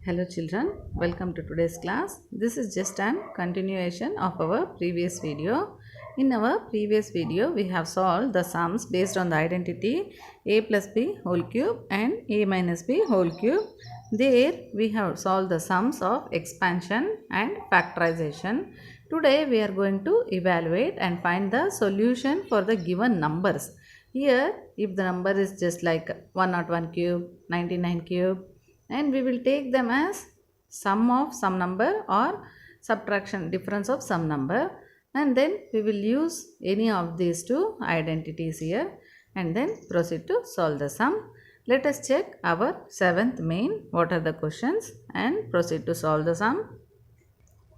Hello children, welcome to today's class. This is just an continuation of our previous video. In our previous video, we have solved the sums based on the identity a plus b whole cube and a minus b whole cube. There we have solved the sums of expansion and factorization. Today we are going to evaluate and find the solution for the given numbers. Here, if the number is just like 101 cube, 99 cube, and we will take them as sum of some number or subtraction difference of some number, and then we will use any of these two identities here and then proceed to solve the sum. Let us check our seventh main, what are the questions, and proceed to solve the sum.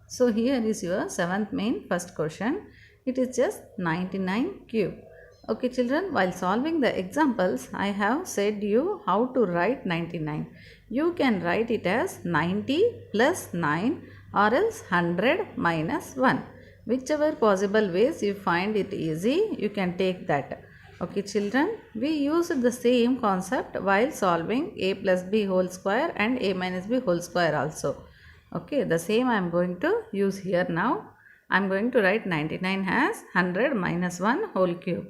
So here is your seventh main first question. It is just 99 cube. Okay children, while solving the examples, I have said you how to write 99. You can write it as 90 plus 9 or else 100 minus 1. Whichever possible ways you find it easy, you can take that. Okay children, we used the same concept while solving a plus b whole square and a minus b whole square also. Okay, the same I am going to use here now. I am going to write 99 as 100 minus 1 whole cube.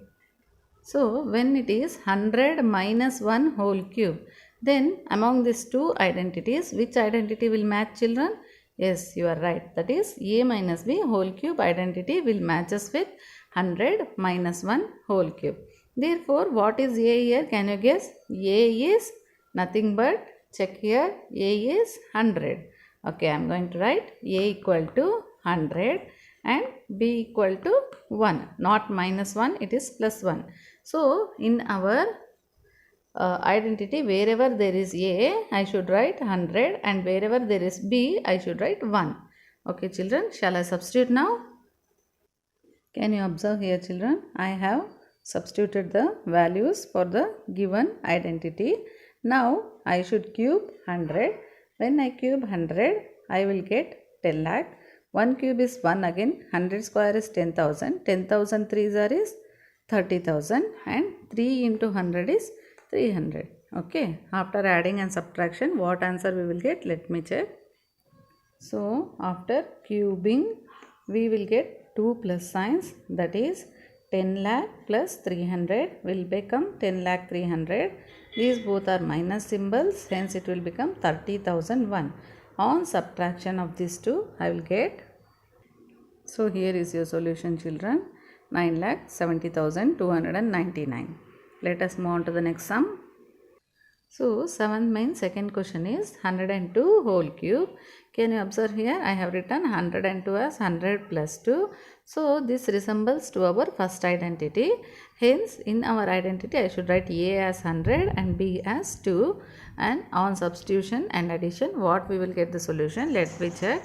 So, when it is 100 minus 1 whole cube, then among these two identities, which identity will match children? Yes, you are right. That is a minus b whole cube identity will match us with 100 minus 1 whole cube. Therefore, what is a here? Can you guess? A is nothing but, check here, a is 100. Okay, I am going to write a equal to 100 and b equal to 1. Not minus 1, it is plus 1. So, in our identity, wherever there is a, I should write 100, and wherever there is b, I should write 1. Okay children, shall I substitute now? Can you observe here children? I have substituted the values for the given identity. Now, I should cube 100. When I cube 100, I will get 10 lakh. 1 cube is 1 again, 100 square is 10,000, 10,000 3s are is 30,000 and 3 into 100 is 300. Okay, after adding and subtraction, what answer we will get? Let me check. So, after cubing, we will get 2 plus signs, that is 10 lakh plus 300 will become 10 lakh 300. These both are minus symbols, hence it will become 30,001. On subtraction of these two, I will get. So, here is your solution children. 9,70,299. Let us move on to the next sum. So, 7th main second question is 102 whole cube. Can you observe here? I have written 102 as 100 plus 2. So, this resembles to our first identity. Hence, in our identity, I should write A as 100 and B as 2. And on substitution and addition, what we will get the solution? Let me check.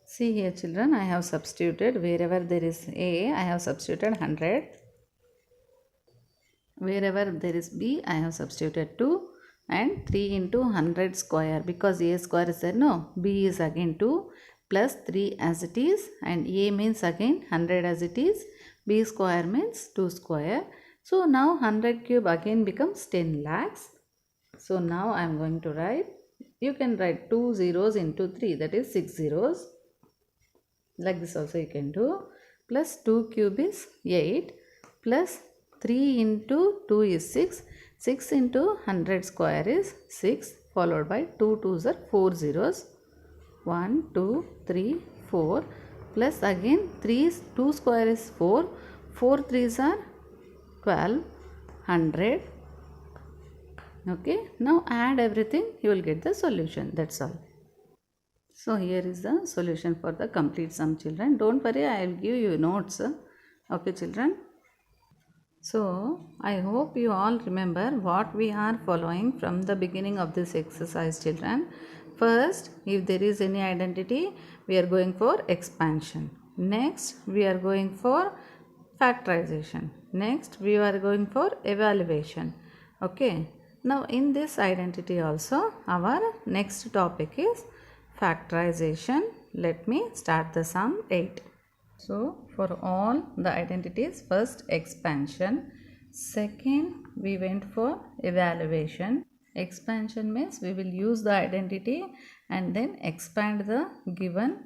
See here children, I have substituted wherever there is A, I have substituted 100. Wherever there is B, I have substituted 2 and 3 into 100 square, because A square is there, no, B is again 2 plus 3 as it is, and A means again 100 as it is, B square means 2 square. So now 100 cube again becomes 10 lakhs. So now I am going to write, you can write 2 zeros into 3, that is 6 zeros. Like this also you can do. Plus 2 cube is 8 plus 3 into 2 is 6. 6 into 100 square is 6, followed by 2 2s are 4 zeros. 1, 2, 3, 4 plus again 3 is 2 square is 4. 4 3s are 12, 100. Okay, now add everything, you will get the solution, that's all. So here is the solution for the complete sum children. Don't worry, I will give you notes. Okay children. So I hope you all remember what we are following from the beginning of this exercise children. First, if there is any identity, we are going for expansion. Next, we are going for factorization. Next, we are going for evaluation. Okay. Now in this identity also, our next topic is factorization. Let me start the sum 8. So for all the identities, first expansion, second we went for evaluation, Expansion means we will use the identity and then expand the given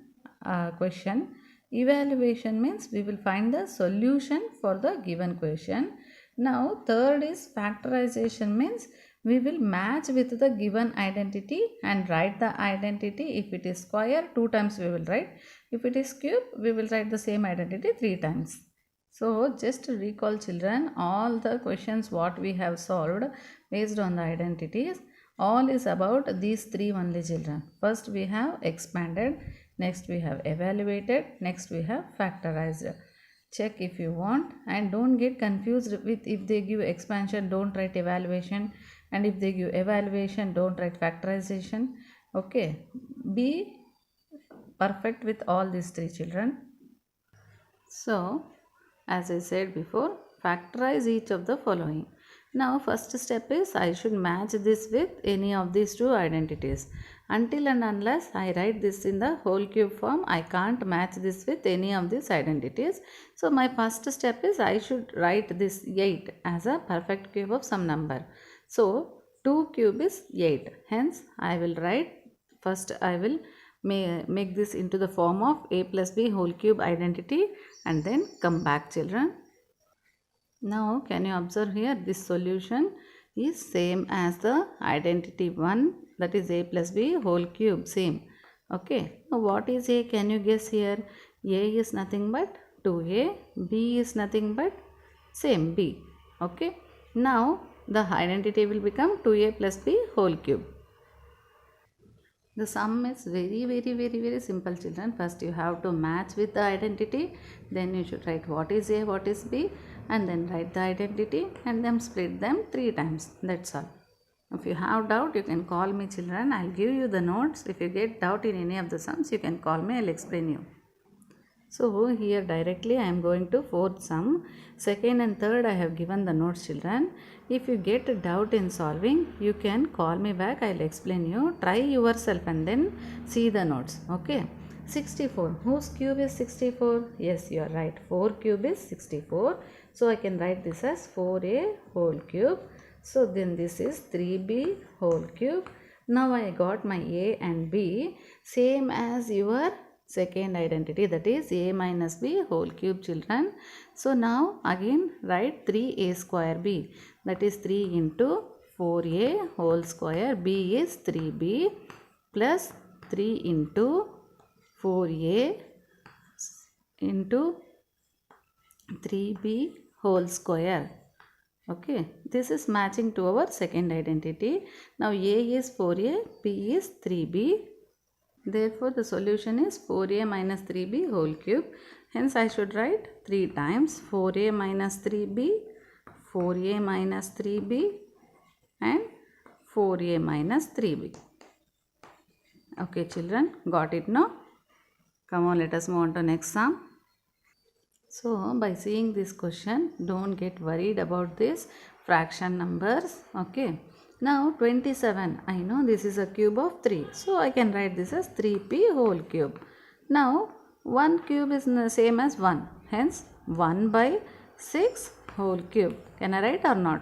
question. Evaluation means we will find the solution for the given question. Now third is factorization means we will match with the given identity and write the identity. If it is square, 2 times we will write. If it is cube, we will write the same identity 3 times. So just to recall children, all the questions what we have solved based on the identities, all is about these 3 only children. First we have expanded, next we have evaluated, next we have factorized. Check if you want, and don't get confused with if they give expansion, don't write evaluation, and if they give evaluation, don't write factorization. Okay, be perfect with all these 3 children. So as I said before, factorize each of the following. Now first step is I should match this with any of these 2 identities. Until and unless I write this in the whole cube form, I can't match this with any of these identities. So my first step is I should write this 8 as a perfect cube of some number. So 2 cube is 8. Hence I will write, first I will make this into the form of a plus b whole cube identity and then come back children. Now can you observe here, this solution is same as the identity 1, that is a plus b whole cube, same. Okay, now what is a? Can you guess here? A is nothing but 2a, b is nothing but same b. Okay, now the identity will become 2a plus b whole cube. The sum is very simple children. First you have to match with the identity, then you should write what is A, what is B, and then write the identity and then split them 3 times. That's all. If you have doubt, you can call me children. I'll give you the notes. If you get doubt in any of the sums, you can call me. I'll explain you. So here directly I am going to fourth sum. Second and third I have given the notes children. If you get a doubt in solving, you can call me back. I'll explain you. Try yourself and then see the notes. Okay. 64. Whose cube is 64? Yes, you are right. 4 cube is 64. So I can write this as 4a whole cube. So then this is 3b whole cube. Now I got my a and b same as your second identity, that is a minus b whole cube children. So now again write 3a square b, that is 3 into 4a whole square, b is 3b plus 3 into 4a into 3b whole square. Okay, this is matching to our second identity. Now a is 4a, b is 3b. Therefore, the solution is 4a minus 3b whole cube. Hence, I should write 3 times 4a minus 3b, 4a minus 3b and 4a minus 3b. Okay, children, got it now? Come on, let us move on to next sum. So, by seeing this question, don't get worried about this fraction numbers. Okay. Now 27, I know this is a cube of 3. So I can write this as 3p whole cube. Now 1 cube is the same as 1. Hence 1 by 6 whole cube. Can I write or not?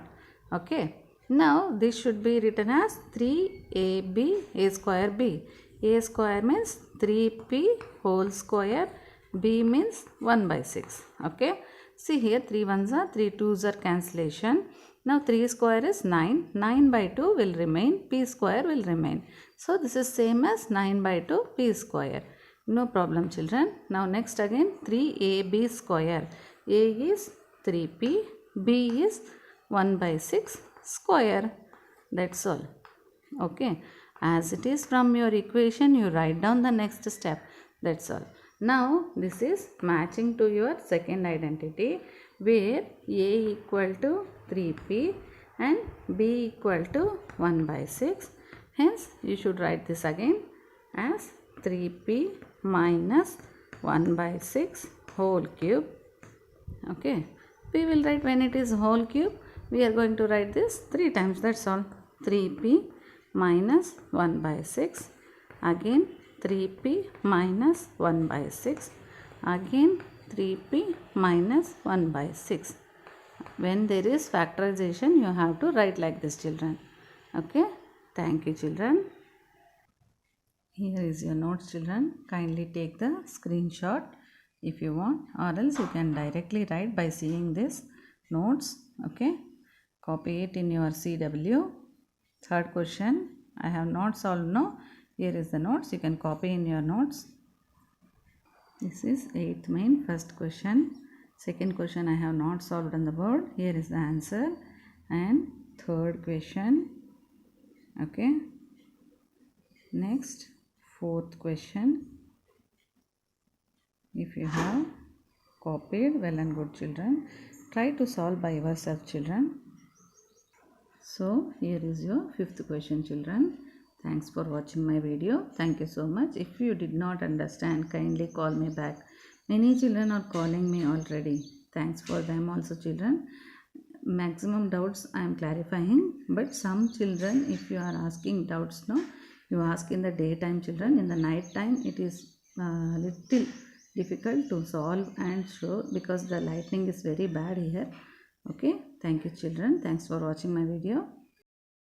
Okay. Now this should be written as 3ab a square b. A square means 3p whole square. B means 1 by 6. Okay. See here 3 ones are 3 twos are cancellation. Now 3 square is 9. 9 by 2 will remain. P square will remain. So this is same as 9 by 2 P square. No problem children. Now next again 3AB square. A is 3P. B is 1 by 6 square. That's all. Okay. As it is from your equation, you write down the next step. That's all. Now this is matching to your second identity, where A equal to 3p and b equal to 1 by 6. Hence you should write this again as 3p minus 1 by 6 whole cube. Okay. We will write when it is whole cube. We are going to write this 3 times. That's all. 3p minus 1 by 6. Again 3p minus 1 by 6. Again 3p minus 1 by 6. When there is factorization, you have to write like this children. Okay. Thank you, children. Here is your notes, children. Kindly take the screenshot if you want, or else you can directly write by seeing this notes. Okay, copy it in your CW. Third question, I have not solved. No, here is the notes. You can copy in your notes. This is 8th main first question. Second question I have not solved on the board. Here is the answer. And third question. Okay. Next, fourth question. If you have copied, well and good, children. Try to solve by yourself, children. So here is your fifth question, children. Thanks for watching my video. Thank you so much. If you did not understand, kindly call me back. Many children are calling me already. Thanks for them also, children. Maximum doubts I am clarifying, but some children, if you are asking doubts, no, you ask in the daytime, children. In the night time, it is little difficult to solve and show because the lighting is very bad here. Okay, thank you, children. Thanks for watching my video.